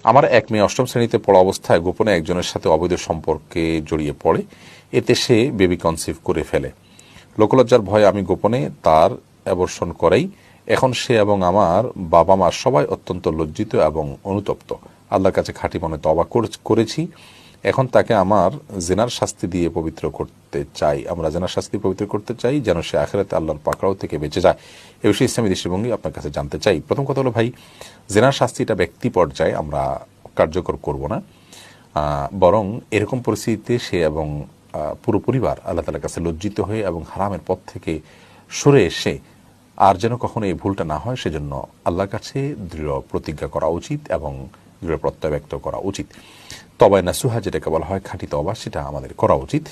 আমার এক মেয়ে অষ্টম শ্রেণীতে পড়া অবস্থায় গোপনে একজনের সাথে অবৈধ সম্পর্কে জড়িয়ে পড়ে। এতে সে বেবি কনসিভ করে ফেলে। লোকলজ্জার ভয়ে আমি গোপনে তার অ্যাবর্শন করাই। এখন সে এবং আমার বাবা মা সবাই অত্যন্ত লজ্জিত এবং অনুতপ্ত। আল্লাহর কাছে খাঁটি মনে তওবা করেছি। এখন তাকে আমার জেনার শাস্তি দিয়ে পবিত্র করতে চাই। আমরা জেনার শাস্তি পবিত্র করতে চাই যেন সে আখিরাতে আল্লাহর পাকড়াও থেকে বেঁচে যায়। এ বিষয়ে ইসলামী দৃষ্টিভঙ্গি আপনার কাছে জানতে চাই। প্রথম কথা হলো ভাই, জেনার শাস্তিটা ব্যক্তি পর্যায়ে আমরা কার্যকর করব না, বরং এরকম পরিস্থিতিতে সে এবং পুরো পরিবার আল্লাহ তাআলার কাছে লজ্জিত হয়ে এবং হারামের পথ থেকে সরে এসে আর যেন কখনো এই ভুলটা না হয় সেজন্য আল্লাহর কাছে দৃঢ় প্রতিজ্ঞা করা উচিত এবং দৃঢ় প্রত্যয় ব্যক্ত করা উচিত। তবায় নাসুহা যেটাকে বলা হয় খাঁটি তওবা, সেটা আমাদের করা উচিত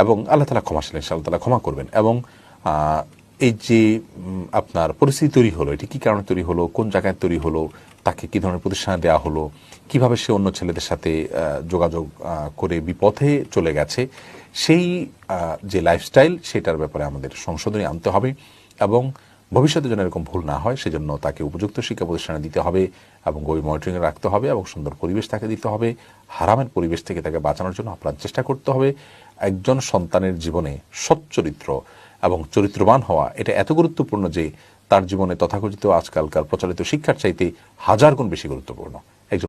এবং আল্লাহ তাআলা ক্ষমাশীল, ইনশাআল্লাহ তাআলা ক্ষমা করবেন। এবং এই যে আপনার পরিস্থিতি তৈরি হলো, এটি কী কারণে তৈরি হলো, কোন জায়গায় তৈরি হলো, তাকে কী ধরনের প্রতিষ্ঠানে দেওয়া হলো, কিভাবে সে অন্য ছেলেদের সাথে যোগাযোগ করে বিপথে চলে গেছে, সেই যে লাইফস্টাইল সেটার ব্যাপারে আমাদের সংশোধনী আনতে হবে এবং ভবিষ্যতে যেন এরকম ভুল না হয় সেজন্য তাকে উপযুক্ত শিক্ষা প্রতিষ্ঠানে দিতে হবে এবং গভীর মনিটরিংয়ে রাখতে হবে এবং সুন্দর পরিবেশ তাকে দিতে হবে। হারামের পরিবেশ থেকে তাকে বাঁচানোর জন্য আপনার চেষ্টা করতে হবে। একজন সন্তানের জীবনে সচ্চরিত্র এবং চরিত্রবান হওয়া এটা এত গুরুত্বপূর্ণ যে তার জীবনে তথাকথিত আজকালকার প্রচলিত শিক্ষার চাইতে হাজার গুণ বেশি গুরুত্বপূর্ণ।